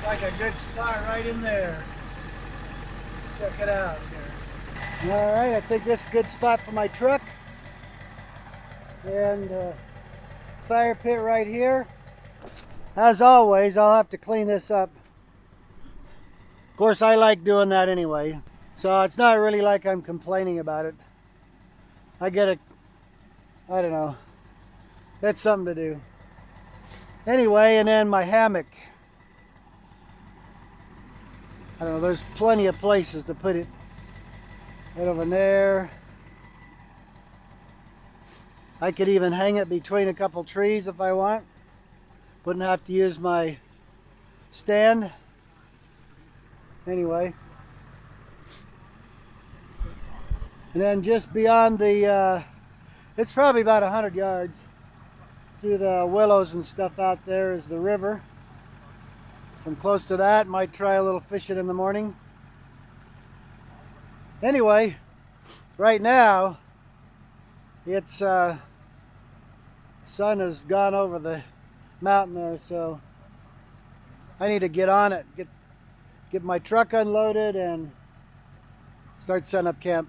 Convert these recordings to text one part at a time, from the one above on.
Looks like a good spot right in there. Check it out here. All right, I think this is a good spot for my truck. And fire pit right here. As always, I'll have to clean this up. Of course, I like doing that anyway. So it's not really like I'm complaining about it. I get it. I don't know. That's something to do. Anyway, and then my hammock. I don't know, there's plenty of places to put it. Right over there. I could even hang it between a couple trees if I want. Wouldn't have to use my stand. Anyway. And then just beyond the, it's probably about 100 yards through the willows and stuff out there is the river. So I'm close to that. Might try a little fishing in the morning. Anyway, right now, it's sun has gone over the mountain there, so I need to get on it, get my truck unloaded and start setting up camp.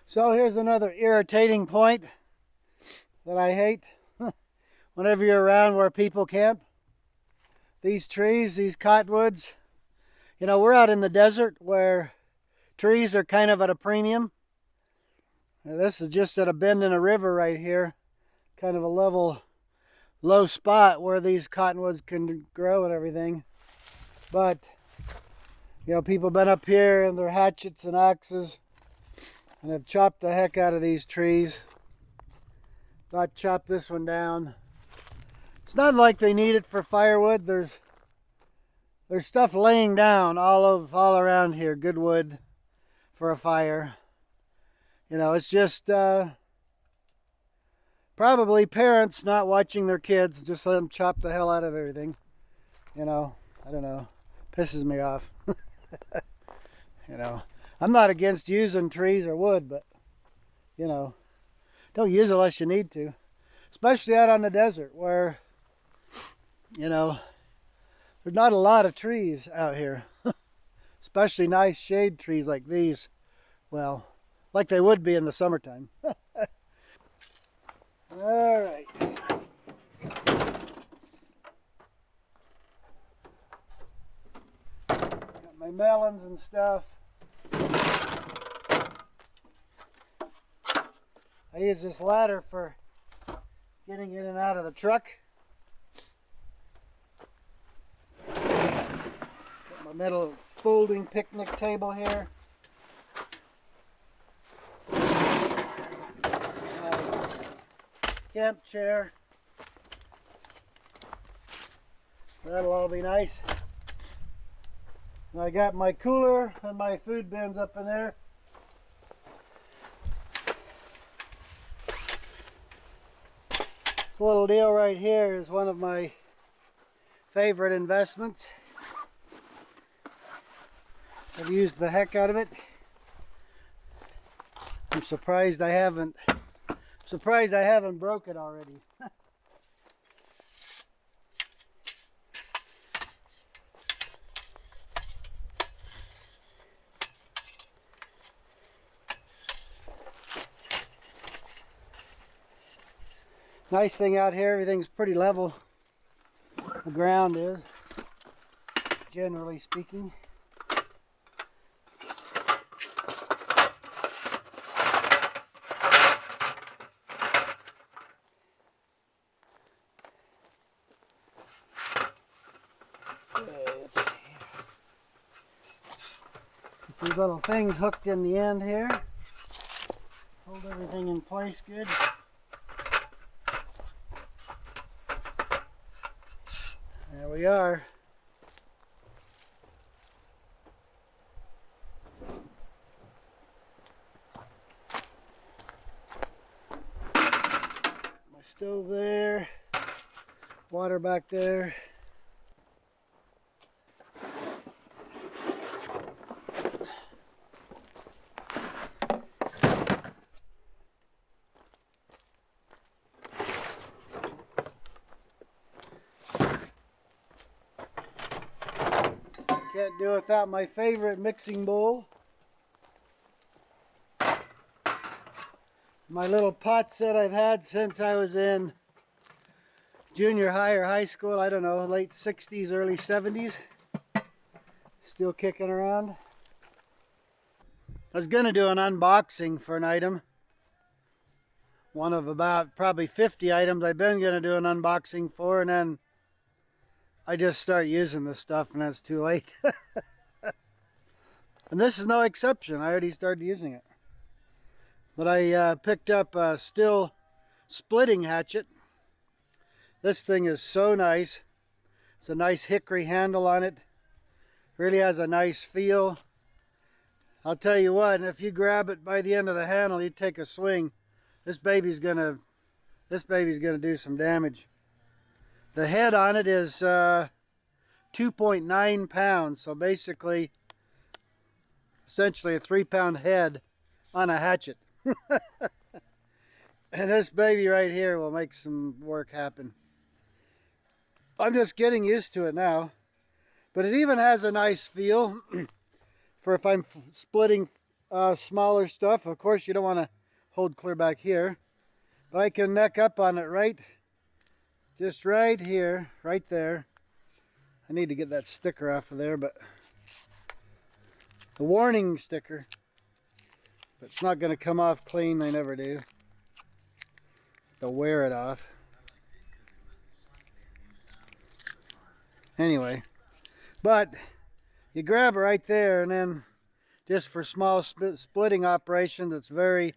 So here's another irritating point that I hate. Whenever you're around where people camp, these trees, these cottonwoods, you know, we're out in the desert where trees are kind of at a premium. Now, this is just at a bend in a river right here, kind of a level, low spot where these cottonwoods can grow and everything. But, you know, people have been up here in their hatchets and axes and have chopped the heck out of these trees. About chopped this one down. It's not like they need it for firewood. There's stuff laying down all around here, good wood for a fire. You know, it's just probably parents not watching their kids, just let them chop the hell out of everything. You know, I don't know, pisses me off. You know, I'm not against using trees or wood, but you know, don't use it unless you need to, especially out on the desert where, you know, there's not a lot of trees out here, especially nice shade trees like these. Well, like they would be in the summertime. All right. Got my melons and stuff. I use this ladder for getting in and out of the truck. Got my metal folding picnic table here. Camp chair. That'll all be nice. And I got my cooler and my food bins up in there. This little deal right here is one of my favorite investments. I've used the heck out of it. I'm surprised I haven't broke it already. Nice thing out here, everything's pretty level. The ground is, generally speaking. These little things hooked in the end here. Hold everything in place good. There we are. My stove there. Water back there. Can't do without my favorite mixing bowl. My little pot set I've had since I was in junior high or high school. I don't know, late 60s, early 70s. Still kicking around. I was going to do an unboxing for an item. One of about probably 50 items I've been going to do an unboxing for, and then I just start using this stuff and that's too late. And this is no exception. I already started using it. But I picked up a Stihl splitting hatchet. This thing is so nice. It's a nice hickory handle on it. Really has a nice feel. I'll tell you what, if you grab it by the end of the handle, you take a swing, this baby's gonna do some damage. The head on it is 2.9 pounds, so basically, essentially a 3-pound head on a hatchet. And this baby right here will make some work happen. I'm just getting used to it now. But it even has a nice feel for if I'm splitting smaller stuff. Of course, you don't want to hold clear back here. But I can neck up on it just right here, right there. I need to get that sticker off of there, but the warning sticker. But it's not going to come off clean, they never do. They'll wear it off. Anyway, but you grab it right there, and then just for small splitting operations, it's very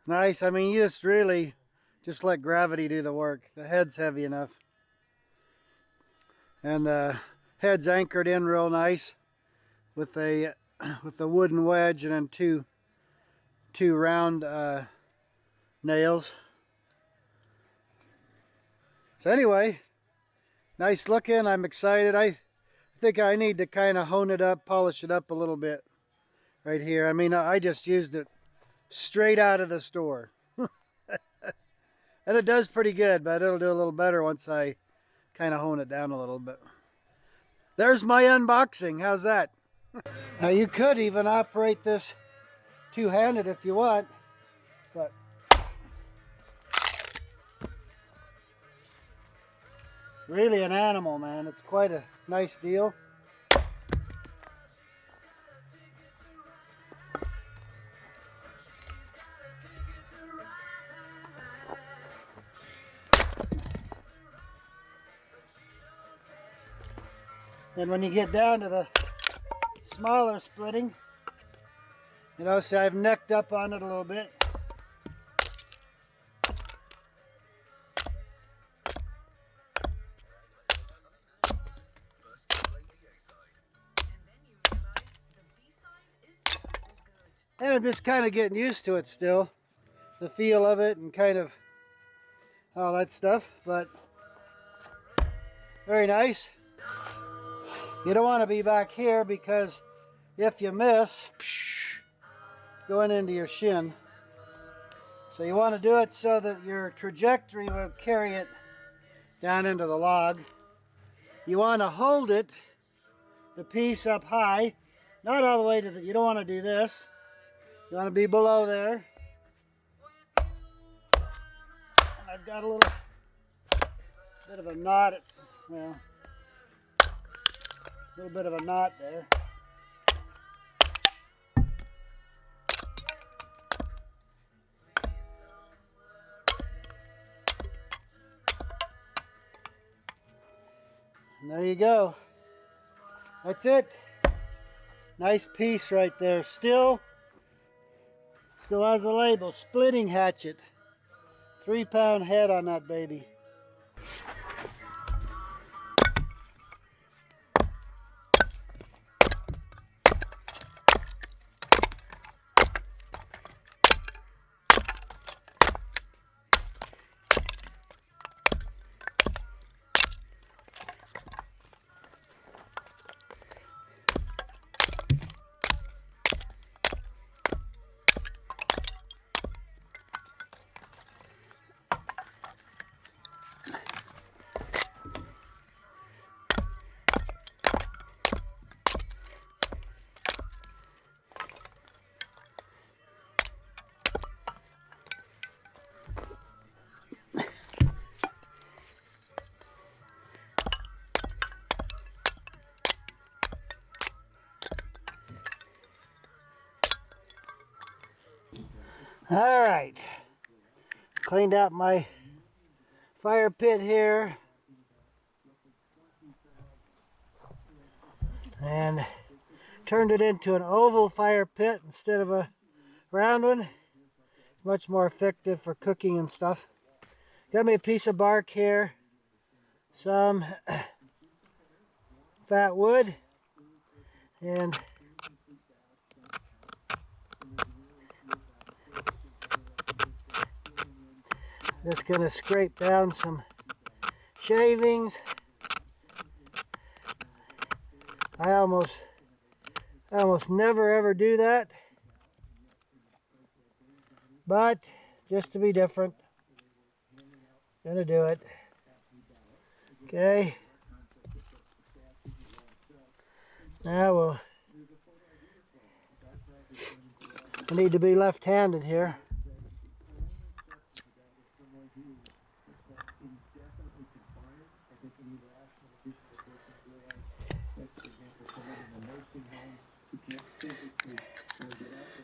nice. I mean, you just really just let gravity do the work. The head's heavy enough. And head's anchored in real nice with a wooden wedge and then two round nails. So anyway, nice looking. I'm excited. I think I need to kind of hone it up, polish it up a little bit right here. I mean, I just used it straight out of the store. And it does pretty good, but it'll do a little better once I kind of hone it down a little bit. There's my unboxing. How's that? Now you could even operate this two-handed if you want, but really an animal, man. It's quite a nice deal. And when you get down to the smaller splitting, you know, see, I've necked up on it a little bit. And I'm just kind of getting used to it still. The feel of it and kind of all that stuff, but very nice. You don't want to be back here because if you miss, going into your shin. So you want to do it so that your trajectory will carry it down into the log. You want to hold it, the piece up high, not all the way to the, you don't want to do this. You want to be below there. And I've got a little bit of a knot. It's, well, a little bit of a knot there. And there you go. That's it. Nice piece right there. Still has a label, splitting hatchet. 3-pound head on that baby. All right, cleaned out my fire pit here and turned it into an oval fire pit instead of a round one. Much more effective for cooking and stuff. Got me a piece of bark here, some fat wood, and just gonna scrape down some shavings. I almost never ever do that, but just to be different, gonna do it. Okay. Now I need to be left-handed here.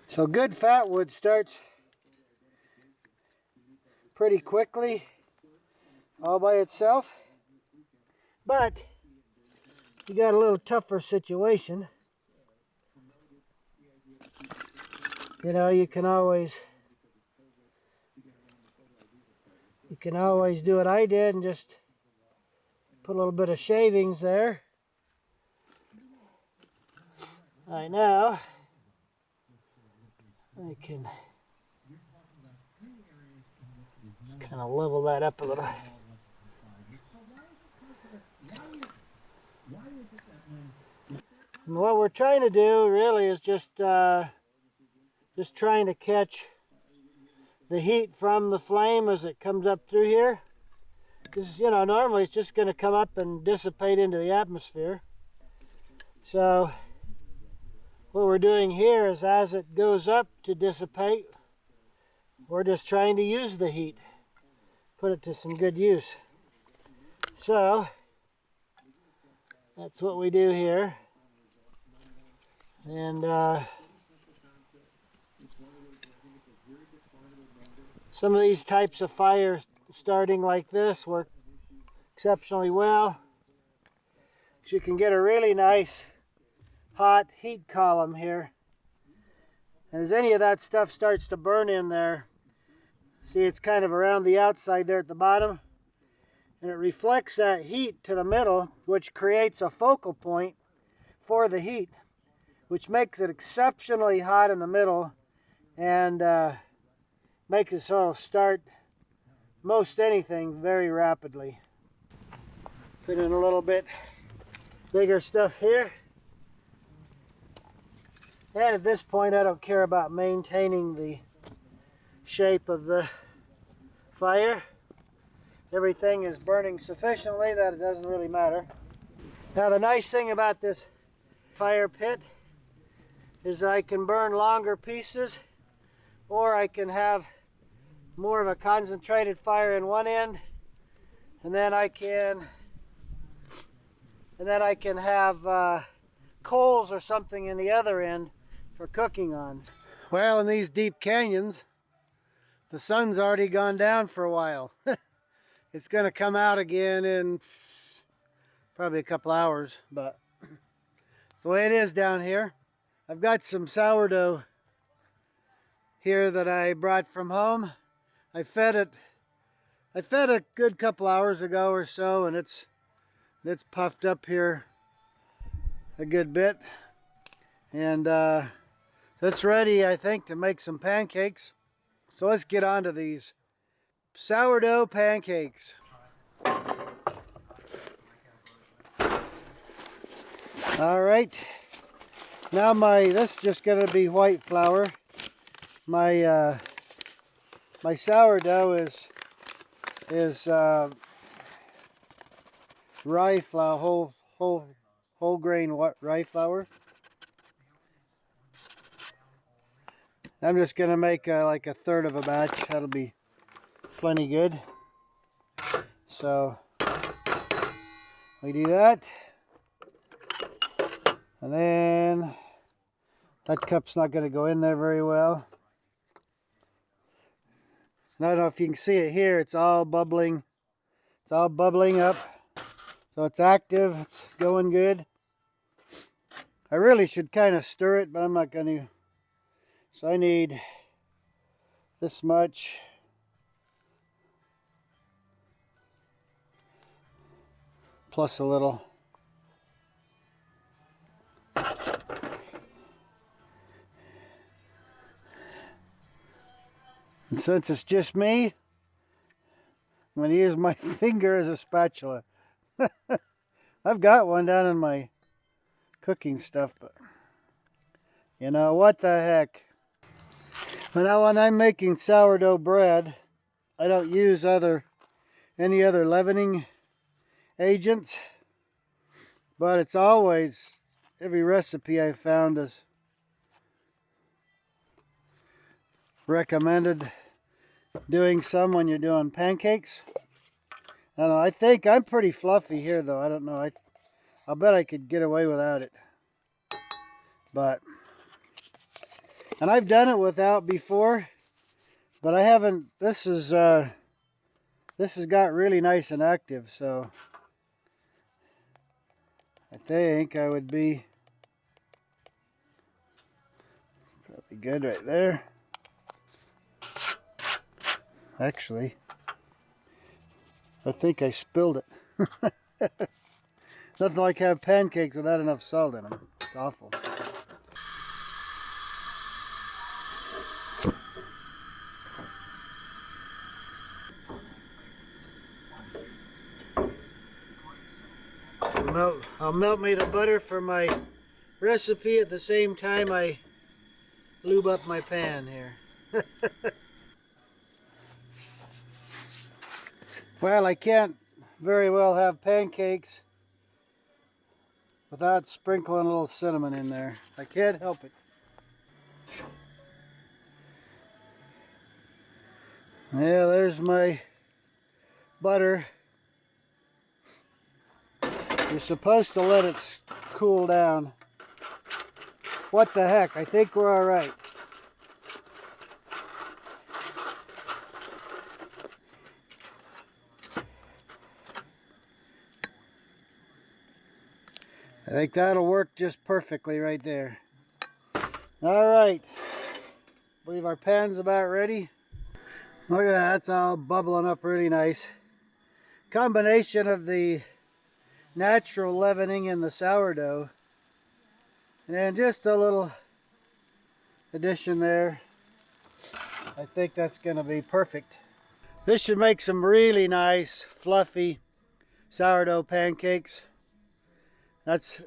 So good fat wood starts pretty quickly all by itself, but you got a little tougher situation. You know, you can always do what I did and just put a little bit of shavings there. All right, now I can just kind of level that up a little. And what we're trying to do really is just trying to catch the heat from the flame as it comes up through here. Because, you know, normally it's just going to come up and dissipate into the atmosphere. So what we're doing here is as it goes up to dissipate, we're just trying to use the heat, put it to some good use. So that's what we do here. And some of these types of fires starting like this work exceptionally well. You can get a really nice hot heat column here. And as any of that stuff starts to burn in there, see it's kind of around the outside there at the bottom, and it reflects that heat to the middle, which creates a focal point for the heat, which makes it exceptionally hot in the middle and makes it so it'll start most anything very rapidly. Put in a little bit bigger stuff here. And at this point, I don't care about maintaining the shape of the fire. Everything is burning sufficiently that it doesn't really matter. Now, the nice thing about this fire pit is that I can burn longer pieces, or I can have more of a concentrated fire in one end, and then I can have coals or something in the other end for cooking on. Well, in these deep canyons, the sun's already gone down for a while. It's going to come out again in probably a couple hours, but it's the way it is down here. I've got some sourdough here that I brought from home. I fed it a good couple hours ago or so, and it's puffed up here a good bit, and it's ready, I think, to make some pancakes. So let's get on to these sourdough pancakes. All right, now this is just going to be white flour. My sourdough is rye flour, whole grain rye flour. I'm just gonna make like a third of a batch. That'll be plenty good. So we do that, and then that cup's not gonna go in there very well. And I don't know if you can see it here. It's all bubbling. It's all bubbling up. So it's active. It's going good. I really should kind of stir it, but I'm not going to. So I need this much. Plus a little. And since it's just me, I'm going to use my finger as a spatula. I've got one down in my cooking stuff, but you know, what the heck. But now when I'm making sourdough bread, I don't use any other leavening agents, but it's always, every recipe I found is recommended doing some when you're doing pancakes. I don't know, I think I'm pretty fluffy here though. I don't know. I'll bet I could get away without it. But, and I've done it without before, but I haven't. This has got really nice and active, so I think I would be probably good right there. Actually, I think I spilled it. Nothing like have pancakes without enough salt in them. It's awful. I'll melt me the butter for my recipe at the same time I lube up my pan here. Well, I can't very well have pancakes without sprinkling a little cinnamon in there. I can't help it. Yeah, there's my butter. You're supposed to let it cool down. What the heck? I think we're all right. I think that'll work just perfectly right there. All right. I believe our pan's about ready. Look at that. It's all bubbling up really nice. Combination of the natural leavening in the sourdough and just a little addition there. I think that's going to be perfect. This should make some really nice fluffy sourdough pancakes. That's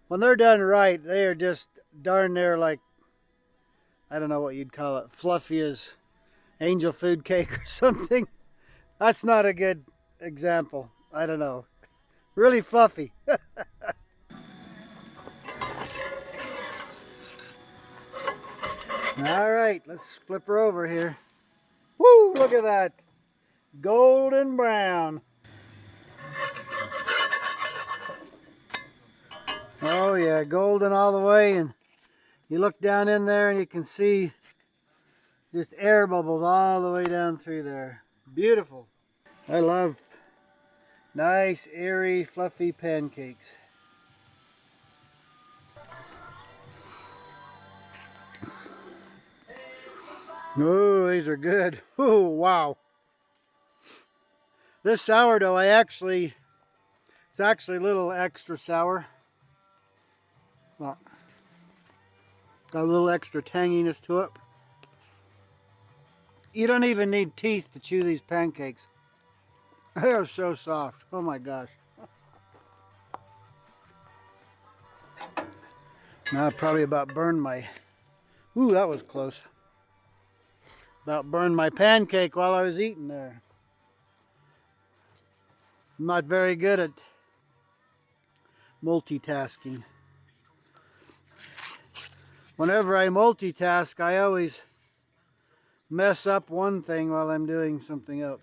when they're done right, they are just darn near like, I don't know what you'd call it, fluffy as angel food cake or something. That's not a good example. I don't know. Really fluffy. All right, let's flip her over here. Woo, look at that. Golden brown. Oh yeah, golden all the way, and you look down in there and you can see just air bubbles all the way down through there. Beautiful. I love nice, airy, fluffy pancakes. Oh, these are good. Oh, wow. This sourdough, it's actually a little extra sour. Well, got a little extra tanginess to it. You don't even need teeth to chew these pancakes. They are so soft. Oh my gosh. Now I probably about burned my... Ooh, that was close. About burned my pancake while I was eating there. I'm not very good at multitasking. Whenever I multitask, I always mess up one thing while I'm doing something else.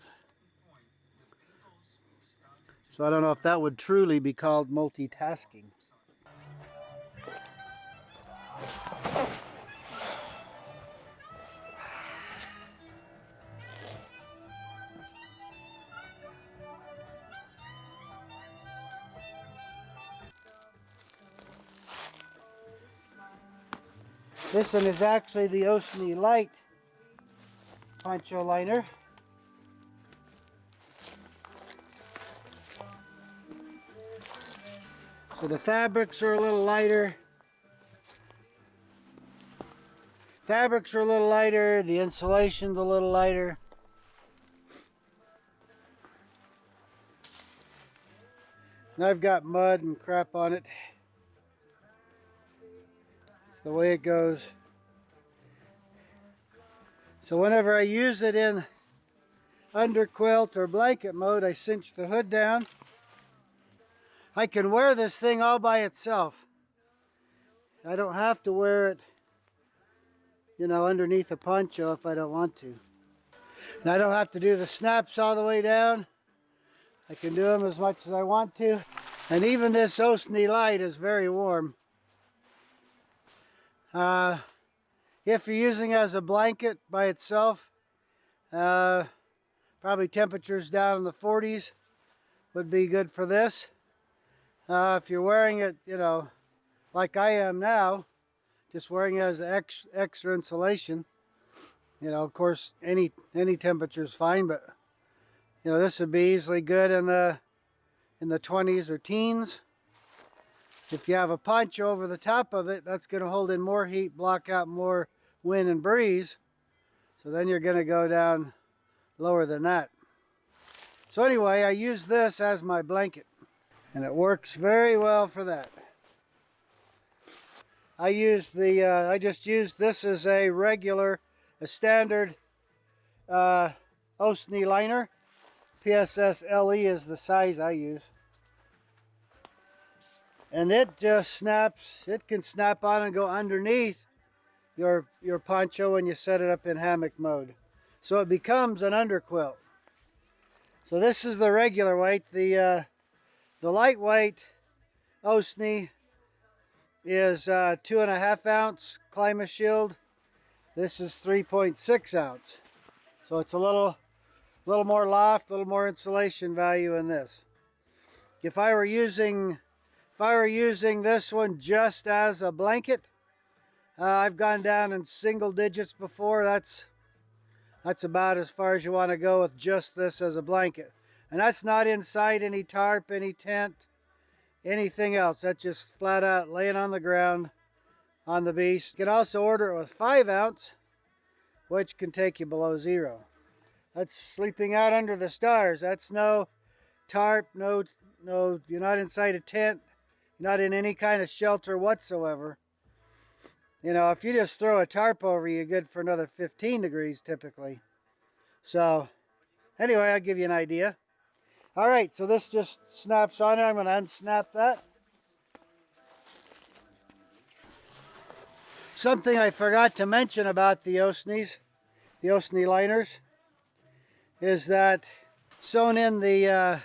So I don't know if that would truly be called multitasking. This one is actually the Stihl Light poncho liner. So the fabrics are a little lighter. The insulation's a little lighter. And I've got mud and crap on it. It's the way it goes. So whenever I use it in underquilt or blanket mode, I cinch the hood down. I can wear this thing all by itself. I don't have to wear it, you know, underneath a poncho if I don't want to. And I don't have to do the snaps all the way down. I can do them as much as I want to. And even this Stihl Light is very warm. If you're using it as a blanket by itself, probably temperatures down in the 40s would be good for this. If you're wearing it, you know, like I am now, just wearing it as extra insulation, you know, of course, any temperature is fine, but you know, this would be easily good in the 20s or teens. If you have a poncho over the top of it, that's going to hold in more heat, block out more wind and breeze. So then you're going to go down lower than that. So anyway, I use this as my blanket, and it works very well for that. I just used this as a standard Stihl liner. PSS LE is the size I use. And it just snaps, it can snap on and go underneath your poncho when you set it up in hammock mode. So it becomes an underquilt. So this is the regular weight. The lightweight Stihl is 2.5 ounce Climate Shield. This is 3.6 ounce. So it's a little more loft, a little more insulation value in this. If I were using this one just as a blanket, I've gone down in single digits before. That's about as far as you want to go with just this as a blanket. And that's not inside any tarp, any tent, anything else. That's just flat out laying on the ground on the beast. You can also order it with 5 ounce, which can take you below zero. That's sleeping out under the stars. That's no tarp, no, you're not inside a tent, you're not in any kind of shelter whatsoever. You know, if you just throw a tarp over you, you're good for another 15 degrees typically. So, anyway, I'll give you an idea. All right, so this just snaps on there. I'm going to unsnap that. Something I forgot to mention about the Stihl liners, is that sewn in the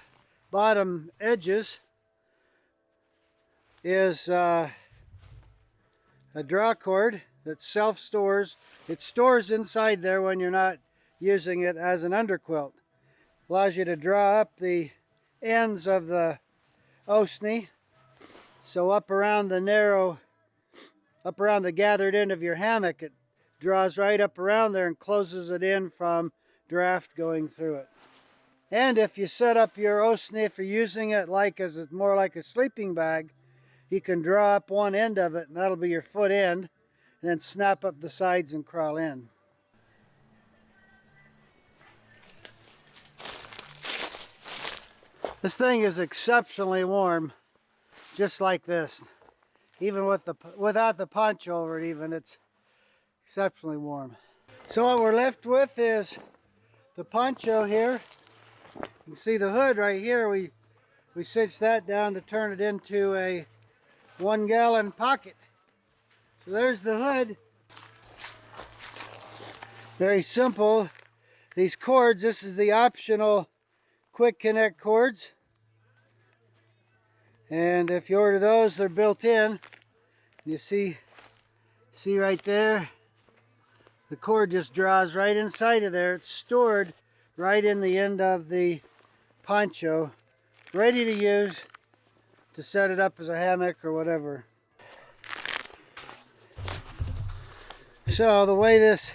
bottom edges is a draw cord that self-stores. It stores inside there when you're not using it as an underquilt. Allows you to draw up the ends of the Stihl. So up around the gathered end of your hammock, it draws right up around there and closes it in from draft going through it. And if you set up your Stihl, if you're using it more like a sleeping bag, you can draw up one end of it, and that'll be your foot end, and then snap up the sides and crawl in. This thing is exceptionally warm, just like this. Even without the poncho over it, it's exceptionally warm. So what we're left with is the poncho here. You can see the hood right here. We cinched that down to turn it into a 1-gallon pocket. So there's the hood. Very simple. These cords, this is the optional quick connect cords. And if you order those, they're built in. You see right there, the cord just draws right inside of there. It's stored right in the end of the poncho, ready to use to set it up as a hammock or whatever. So the way this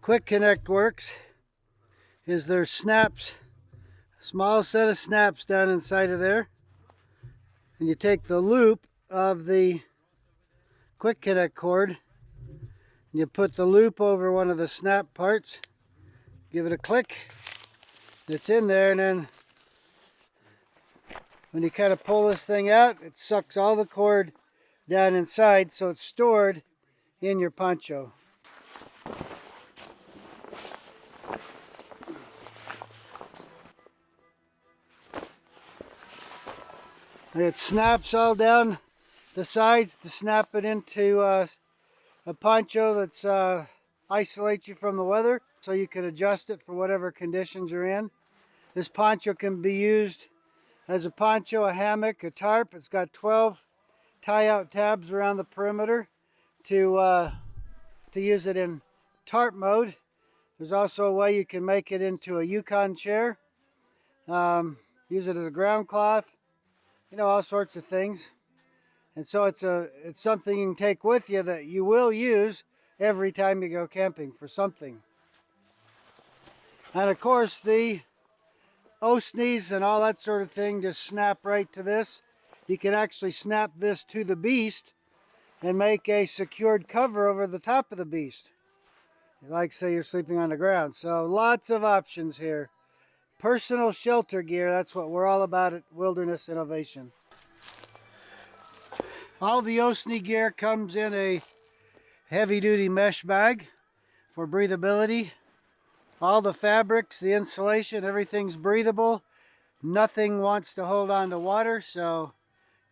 quick connect works is there's snaps, a small set of snaps down inside of there, and you take the loop of the quick connect cord and you put the loop over one of the snap parts, give it a click, it's in there, and then when you kind of pull this thing out, it sucks all the cord down inside, so it's stored in your poncho. It snaps all down the sides to snap it into a poncho that's isolates you from the weather, so you can adjust it for whatever conditions you're in. This poncho can be used as a poncho, a hammock, a tarp. It's got 12 tie-out tabs around the perimeter to use it in tarp mode. There's also a way you can make it into a Yukon chair, use it as a ground cloth, you know, all sorts of things. And so it's something you can take with you that you will use every time you go camping for something. And of course the O-sneeze and all that sort of thing just snap right to this. You can actually snap this to the beast and make a secured cover over the top of the beast. Like say you're sleeping on the ground. So lots of options here. Personal shelter gear, that's what we're all about at Wilderness Innovation. All the O-sneeze gear comes in a heavy-duty mesh bag for breathability. All the fabrics, the insulation, everything's breathable. Nothing wants to hold on to water, so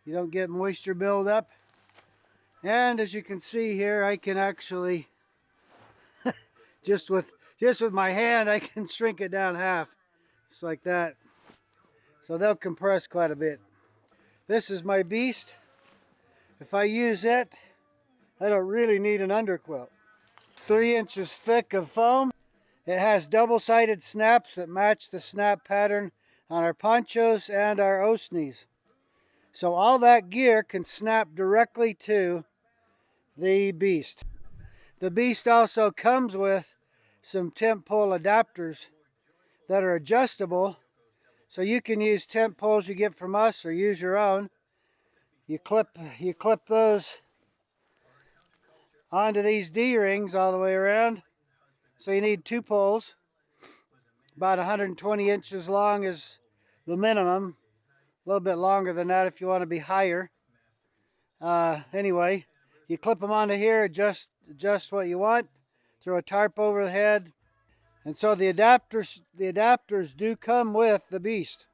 you don't get moisture buildup. And as you can see here, I can actually, just with my hand, I can shrink it down half, just like that. So they'll compress quite a bit. This is my beast. If I use it, I don't really need an underquilt. 3 inches thick of foam. It has double-sided snaps that match the snap pattern on our ponchos and our O-sneeze. So all that gear can snap directly to the beast. The beast also comes with some tent pole adapters that are adjustable. So you can use tent poles you get from us or use your own. You clip those onto these D-rings all the way around. So you need 2 poles, about 120 inches long is the minimum. A little bit longer than that if you want to be higher. Anyway, you clip them onto here, adjust what you want, throw a tarp over the head. And so the adapters do come with the beast.